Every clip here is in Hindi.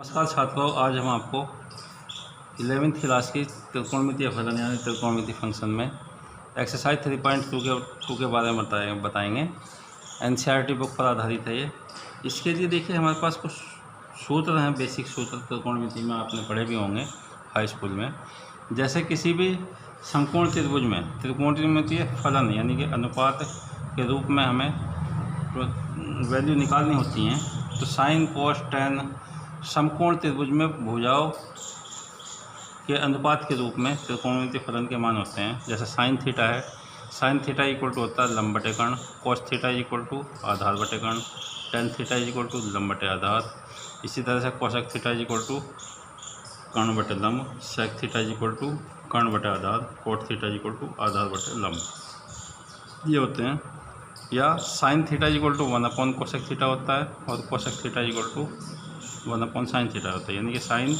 नमस्कार छात्रों, आज हम आपको 11वीं क्लास की त्रिकोणमितीय फलन यानी त्रिकोणमितीय फंक्शन में एक्सरसाइज 3.2 के बारे में बताएंगे। एनसीईआरटी बुक पर आधारित है ये। इसके लिए देखिए हमारे पास कुछ सूत्र हैं, बेसिक सूत्र त्रिकोणमिति में आपने पढ़े भी होंगे हाई स्कूल में। जैसे किसी भी समकोण त्रिभुज में त्रिकोणमितीय फलन यानी कि अनुपात के रूप में हमें वैल्यू निकालनी होती हैं, तो साइन कोस टेन समकोण त्रिभुज में भुजाओं के अनुपात के रूप में त्रिकोणमितीय फलन के मान होते हैं। जैसे साइन थीटा है, साइन थीटा इक्वल टू होता है लंब बटे कर्ण, कोस थीटा इक्वल टू आधार बटे कर्ण, टेन थीटा इक्वल टू लंब बटे आधार। इसी तरह से कोसेक थीटा इक्वल टू कर्ण बटे लंब, सेक थीटा इक्वल टू कर्ण बटे आधार, कोट थीटा इक्वल टू आधार बटे लंब, ये होते हैं। या साइन थीटा इक्वल टू 1/कोसेक थीटा होता है और cosec theta equal to 1/साइन theta होता है, यानी कि साइन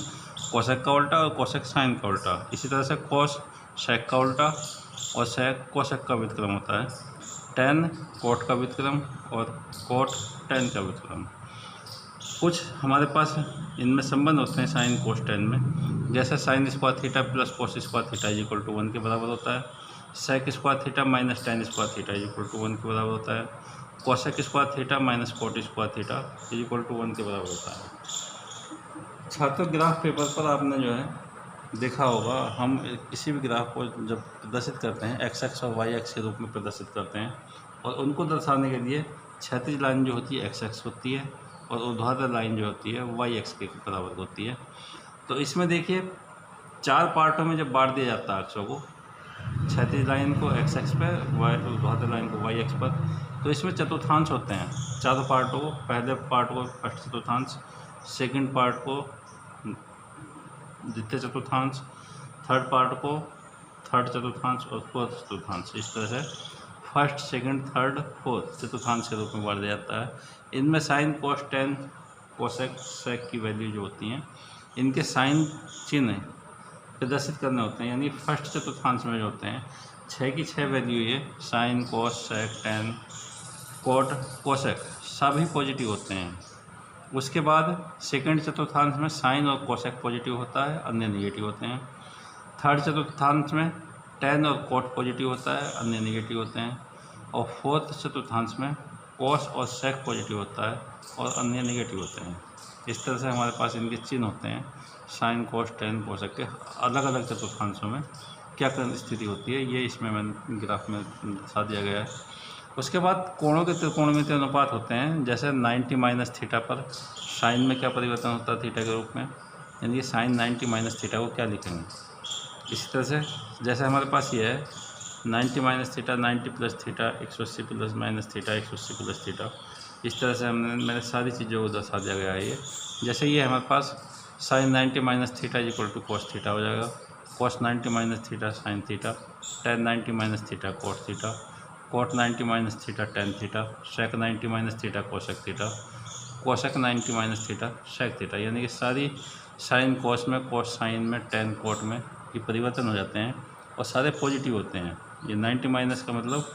कोसेक का उल्टा और कोसेक साइन का उल्टा। इसी तरह से कोस सेक का उल्टा और सेक कोसेक का व्युत्क्रम होता है, टेन कोट का व्युत्क्रम और कोट टेन का व्युत्क्रम। कुछ हमारे पास इनमें संबंध होते हैं साइन कोस टेन में, जैसे sine square theta plus cos square theta equal to 1 के बराबर होता है, sec square theta minus tan square theta equal to 1 के बराबर होता है, cosec square theta minus cot square theta equal to 1 के बराबर होता है। छात्र, ग्राफ पेपर पर आपने जो है देखा होगा, हम किसी भी ग्राफ को जब प्रदर्शित करते हैं एक्स एक्स और वाई एक्स के रूप में प्रदर्शित करते हैं, और उनको दर्शाने के लिए क्षैतिज लाइन जो होती है एक्स एक्स होती है और ऊर्ध्वाधर लाइन जो होती है वाई एक्स के बराबर होती है। तो इसमें देखिए 4 पार्टों में जब बांट दिया जाता है अक्षों को, क्षैतिज लाइन को एक्स एक्स पर, ऊर्ध्वाधर लाइन को वाई एक्स पर, तो इसमें चतुर्थांश होते हैं चारों पार्टों को। पहले पार्ट को फर्स्ट चतुर्थांश, सेकंड पार्ट को द्वितीय चतुर्थांश, थर्ड पार्ट को थर्ड चतुर्थांश और फोर्थ चतुर्थांश। इस तरह से फर्स्ट सेकंड थर्ड फोर्थ चतुर्थांश के रूप में बांट दिया जाता है। इनमें sine cos tan cosec sec की वैल्यू जो होती हैं, इनके साइन चिन्ह प्रदर्शित करने होते हैं, यानी फर्स्ट चतुर्थांश में जो होते हैं 6 की 6 वैल्यू, ये साइन कोस सेक टेन कोट कोसेक सभी पॉजिटिव होते हैं। उसके बाद सेकंड चतुर्थांश में साइन और कोसेक पॉजिटिव होता है, अन्य नेगेटिव होते हैं। थर्ड चतुर्थांश में टेन और कोट पॉजिटिव होता है, अन्य नेगेटिव होते हैं। और फोर्थ चतुर्थांश में कोस और सेक पॉजिटिव होता है और अन्य नेगेटिव होते हैं। इस तरह से हमारे पास इनके चिन्ह होते हैं। साइन कोस टेन कोसेक के अलग अलग चतुर्थांशों में क्या स्थिति होती है, ये इसमें मैंने ग्राफ में दर्शा दिया गया है। उसके बाद कोणों के त्रिकोणमितीय अनुपात होते हैं। जैसे 90 माइनस थीटा पर साइन में क्या परिवर्तन होता है थीटा के रूप में, यानी साइन 90 माइनस थीटा को क्या लिखेंगे। इसी तरह से जैसे हमारे पास ये है 90 minus theta 90 plus theta 180 plus minus theta 180 plus theta. इस तरह से मैंने सारी चीज़ों को दर्शा दिया गया है ये। जैसे ये हमारे पास sine 90 minus theta equal to cos theta हो जाएगा, cos 90 minus theta sine theta, tan 90 minus theta cos theta, cot 90 minus theta tan theta, sec 90 minus theta cosec theta, cosec 90 minus theta sec theta. यानी कि सारी साइन कोस में, कोस साइन में, टेन कोट में ये परिवर्तन हो जाते हैं और सारे पॉजिटिव होते हैं। ये 90 माइनस का मतलब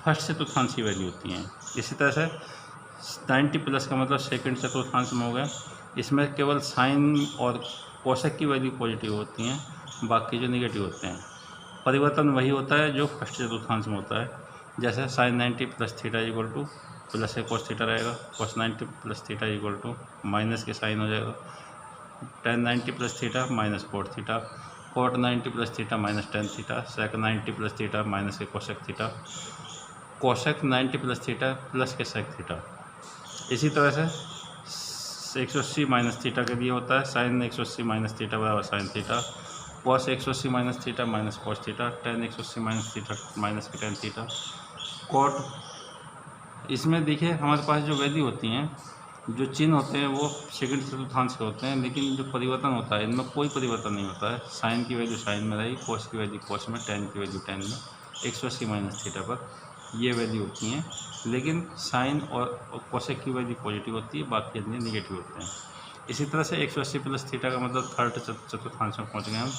फर्स्ट चतुर्थांश की वैल्यू होती हैं। इसी तरह से 90 प्लस का मतलब सेकंड चतुर्थांश में हो गया। इसमें केवल साइन और कोसेक की वैल्यू पॉजिटिव होती हैं, बाकी जो निगेटिव होते हैं। परिवर्तन वही होता है जो फर्स्ट चतुर्थांश में होता है। जैसे sine 90 plus theta equal to plus है कोस थीटा रहेगा, cos 90 plus theta equal to minus के साइन हो जाएगा, tan 90 plus theta minus cot theta, cot 90 plus theta minus tan theta, sec 90 plus theta minus के cosec theta, cosec 90 plus theta plus के सेक थीटा। इसी तरह से 180 माइनस थीटा के लिए होता है साइन 180 माइनस थीटा बराबर साइन थीटा, कोस 180 minus theta minus cos theta, ten 180 minus theta minus के टेन थीटा, कोट। इसमें देखिए हमारे पास जो वैल्यू होती हैं, जो चिन्ह होते हैं वो सेकंड चतुर्थांश के होते हैं, लेकिन जो परिवर्तन होता है इनमें कोई परिवर्तन नहीं होता है। साइन की वैल्यू साइन में रहेगी, कोस की वैल्यू कोस में, टेन की वैल्यू टेन में, 180 माइनस थीटा पर ये वैल्यू होती हैं। लेकिन साइन और कोसेक की वैल्यू पॉजिटिव होती है, बाकी अन्य निगेटिव होते हैं। इसी तरह से 180 प्लस थीटा का मतलब थर्ड चतुर्थांश में पहुँच गए हम।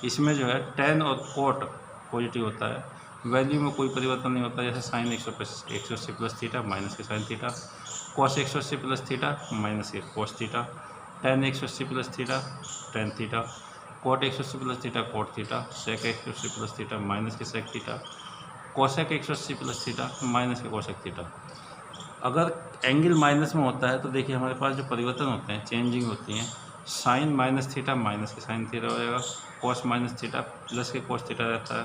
इसमें जो है टेन और कोट पॉजिटिव होता है, वैल्यू में कोई परिवर्तन नहीं होता। जैसे साइन 180 प्लस थीटा माइनस के साइन थीटा, कोस 180 प्लस थीटा माइनस के cos theta, tan 180 plus theta tan theta, cot 180 plus theta cot theta, sec 180 plus theta minus के sec theta, cosec 180 plus theta minus के cosec थीटा। अगर एंगल माइनस में होता है तो देखिए हमारे पास जो परिवर्तन होते हैं, चेंजिंग होती हैं, साइन माइनस थीटा माइनस के साइन थीटा हो जाएगा, कॉस माइनस थीटा प्लस के कॉस थीटा रहता है,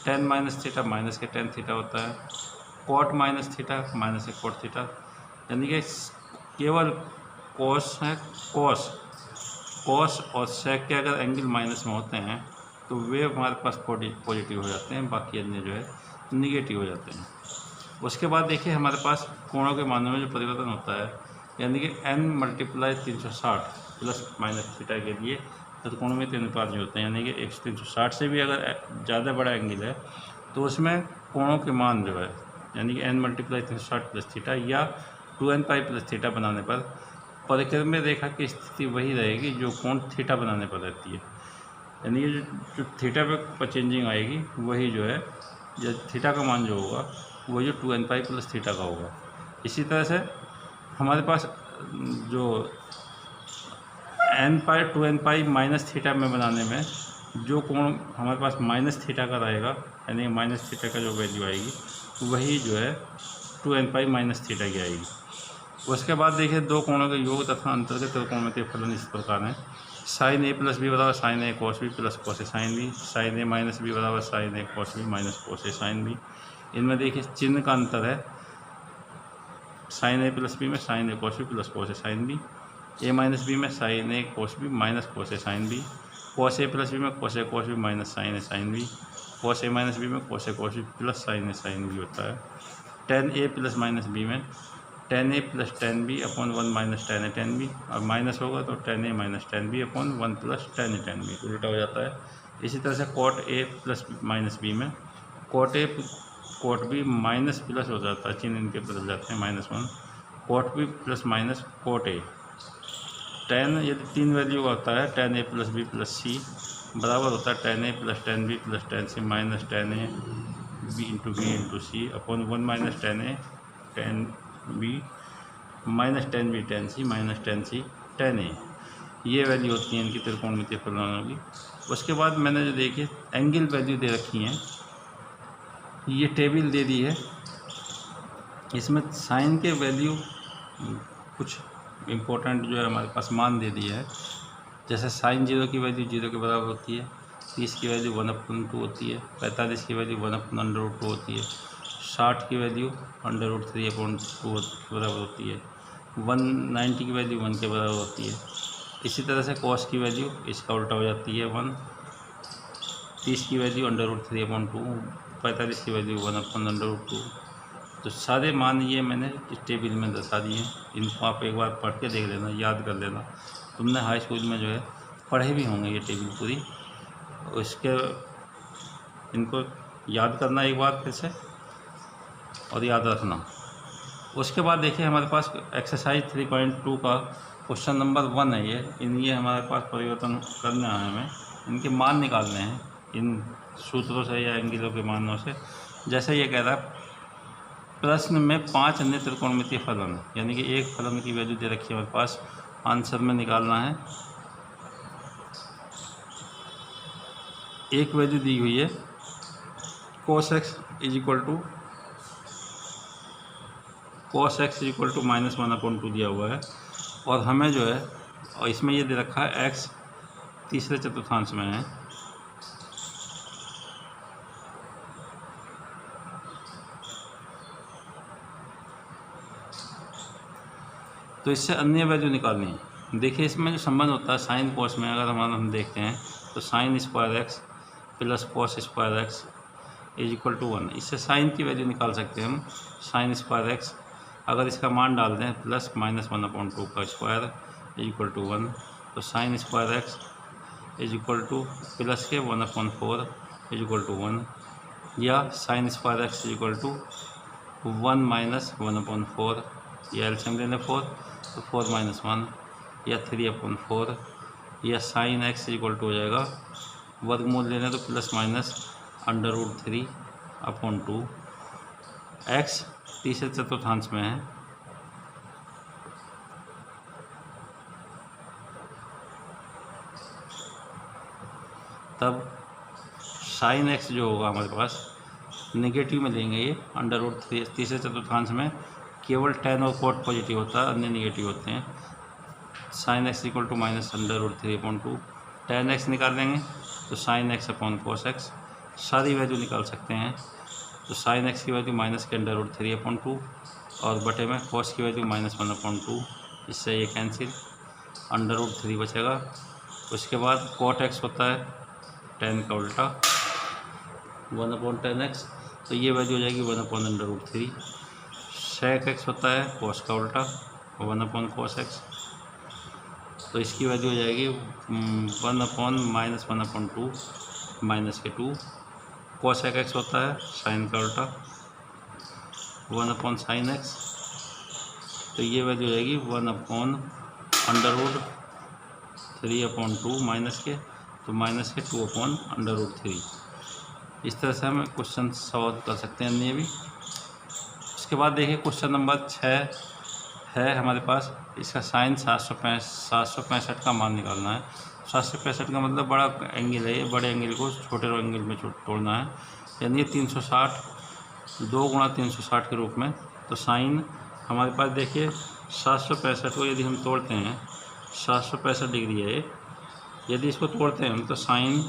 टेन माइनस थीटा माइनस के टेन थीटा होता है, कॉट माइनस थीटा माइनस के कॉट थीटा। यानी कि केवल कॉस है, कॉस और सेक के अगर एंगल माइनस में होते हैं तो वे हमारे पास पॉजिटिव हो जाते हैं, बाकी अन्य जो है निगेटिव हो जाते हैं। उसके बाद देखिए हमारे पास कोणों के मानों में जो परिवर्तन होता है, यानी कि n multiply 360 plus minus theta के लिए त्रिकोणमितीय अनुपात जो होते हैं, यानी कि 360 से भी अगर ज़्यादा बड़ा एंगल है तो उसमें कोणों के मान जो है, यानी कि n मल्टीप्लाई 360 प्लस थीटा या 2n पाई प्लस थीटा बनाने पर परिक्रम्य रेखा की स्थिति वही रहेगी जो कोण थीटा बनाने पर रहती है। यानी कि जो थीटा पे चेंजिंग आएगी वही जो है, जो थीटा का मान जो होगा वो जो 2n पाई प्लस थीटा का होगा। इसी तरह से हमारे पास जो n पाई 2n पाई माइनस थीटा में बनाने में जो कोण हमारे पास माइनस थीटा का रहेगा, यानी माइनस थीटा का जो वैल्यू आएगी वही जो है 2n पाई माइनस थीटा की आएगी। उसके बाद देखिए दो कोणों के योग तथा अंतर के त्रिकोणमितीय फलन इस प्रकार हैं। साइन ए प्लस बी बराबर sign A cos B plus cos A sine B, sign A minus B बराबर sign A cos B minus cos A sine B. इनमें देखिए चिन्ह का अंतर है, साइन ए प्लस बी में sign A cos B plus cos A sine B, A minus B में sign A cos B minus cos A sine B, cos A plus B में cos A cos B minus sine A sine B, cos A minus B में cos A cos B plus sine A sine B होता है। Tan A plus minus B में tan A plus tan B upon 1 minus tan A tan B, और माइनस होगा तो tan A minus tan B upon 1 plus tan A tan B, उल्टा हो जाता है। इसी तरह से cot A plus minus B में cot A cot B minus plus हो जाता है, चिन्ह इनके बदल जाते हैं, -1 cot B plus minus cot A. Tan यदि तीन वैल्यू का होता है, tan A plus B plus C बराबर होता है tan A plus tan B plus tan C minus tan A B into C upon 1 minus tan A tan B minus tan B tan C minus tan C tan ए। ये वैल्यू होती है इनकी त्रिकोणमितीय फलनों की। उसके बाद मैंने जो देखिए एंगल वैल्यू दे रखी हैं, ये टेबल दे दी है, इसमें साइन के वैल्यू कुछ इम्पोर्टेंट जो है हमारे पास मान दे दिया है। जैसे साइन 0 की वैल्यू 0 के बराबर होती है, 30 की वैल्यू 1/2 होती है, 45 की वैल्यू 1/√2 होती है, 60 की वैल्यू √3/2 के बराबर होती है, 190 की वैल्यू 1 के बराबर होती है। इसी तरह से कॉस की वैल्यू इसका उल्टा हो जाती है 1, 30 की वैल्यू √3/2, 45 की वैल्यू 1/√2। तो सारे मान ये मैंने इस टेबल में दर्शा दिए। इनको आप एक बार पढ़ के देख लेना, याद कर लेना। तुमने हाई स्कूल में जो है पढ़े भी होंगे ये टेबल पूरी, उसके इनको याद करना एक बार फिर से और याद रखना। उसके बाद देखिए हमारे पास एक्सरसाइज 3.2 का क्वेश्चन नंबर 1 है ये हमारे पास परिवर्तन करना है, हमें इनके मान निकालने हैं इन सूत्रों से या एंगलों के मानों से। जैसे ये कह रहा है प्रश्न में 5 अन्य त्रिकोणमितीय फलन, यानी कि एक फलन की वैल्यू दे रखी है हमारे पास, आंसर में निकालना है। एक वैल्यू दी हुई है cos x is equal to -1/2 दिया हुआ है, और हमें जो है और इसमें ये दे रखा है x तीसरे चतुर्थांश में है। तो इससे अन्य वैल्यू निकालनी है। देखिए इसमें जो संबंध होता है साइन कॉस में, अगर हम देखते हैं तो sine square x plus cos square x is equal to 1। इससे साइन की वैल्यू निकाल सकते हैं हम, साइन स्क्वायर x अगर इसका मान डाल दें प्लस -1/2 का स्क्वायर इज इक्वल टू 1, तो sine square x is equal to plus के 1/4 इज इक्वल टू 1, या sine square x is equal to 1 - 1/4, या एलसीएम लेने 4 तो 4 - 1, या 3/4, या sine x is equal to हो जाएगा वर्गमूल लेने तो प्लस माइनस √3/2। x तीसरे चतुर्थांश में है, तब साइन एक्स जो होगा हमारे पास नेगेटिव में लेंगे ये √3 तीसरे चतुर्थांश में केवल tan और cot पॉजिटिव होता है, अन्य नेगेटिव होते हैं। Sine X equal to minus √3/2 tan x निकाल देंगे तो sine X upon cos X, सारी वैल्यू निकाल सकते हैं। तो साइन एक्स की वैल्यू माइनस के √3/2 और बटे में कोस की वैल्यू -1/2, इससे ये कैंसिल, √3 बचेगा। उसके बाद cot x होता है tan का उल्टा 1/tan x, तो ये वैल्यू हो जाएगी 1/√3। sec x होता है cos का उल्टा 1/cos x, तो इसकी वैल्यू हो जाएगी 1/-1/2 -2। cosec x होता है साइन का उल्टा 1/sin x, तो ये वैल्यू हो जाएगी 1/√3/2 माइनस के 2/√3। इस तरह से हम क्वेश्चन सॉल्व कर सकते हैं अन्य भी। उसके बाद देखिए क्वेश्चन नंबर 6 है हमारे पास, इसका साइन 765 का मान निकालना है। 765 का मतलब बड़ा एंगल है, ये बड़े एंगल को छोटे एंगल में तोड़ना है, यानी 360 2 गुणा 360 के रूप में। तो साइन हमारे पास देखिए 765 को यदि हम तोड़ते हैं, 765 डिग्री है, यदि इसको तोड़ते हैं हम तो साइन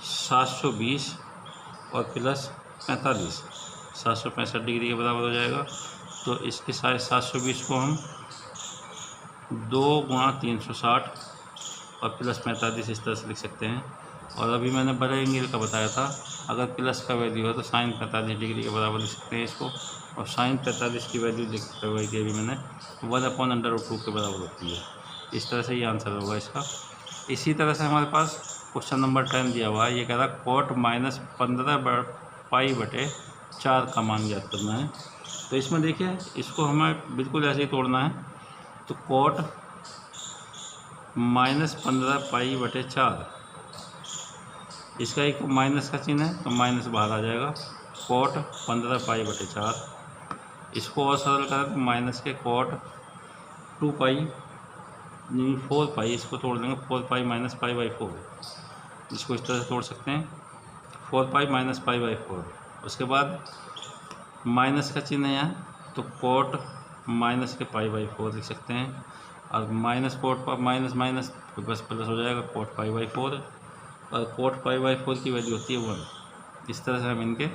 720 और प्लस 45 765 डिग्री के बराबर हो जाएगा। तो इसके साथ 720 को हम 2 गुणा 360 और प्लस 45 इस तरह से लिख सकते हैं। और अभी मैंने बड़े एंगल का बताया था, अगर प्लस का वैल्यू हो तो साइन 45 डिग्री के बराबर लिख सकते हैं इसको, और साइन 45 की वैल्यू लिख करवाई थी अभी मैंने 1/√2 के बराबर होती है। इस तरह से ये आंसर होगा इसका। इसी तरह से हमारे पास क्वेश्चन नंबर 10 दिया हुआ है, ये कह रहा है cot -15π/4 का मान ज्ञात करना है। तो इसमें देखिए इसको हमें बिल्कुल ऐसे ही तोड़ना है। तो cot -15π/4, इसका एक माइनस का चिन्ह है तो माइनस बाहर आ जाएगा, cot 15π/4। इसको और सरल करें तो माइनस के cot 4π, इसको तोड़ देंगे 4π - π/4, इसको इस तरह से तोड़ सकते हैं 4π - π/4। उसके बाद माइनस का चिन्ह है यहाँ, तो cot माइनस के π/4 लिख सकते हैं, और माइनस cot पर माइनस तो बस प्लस हो जाएगा cot π/4, और cot π/4 की वैल्यू होती है 1। इस तरह से हम इनके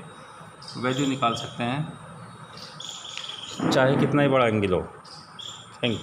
वैल्यू निकाल सकते हैं, चाहे कितना ही बड़ा एंगल हो। Thank you.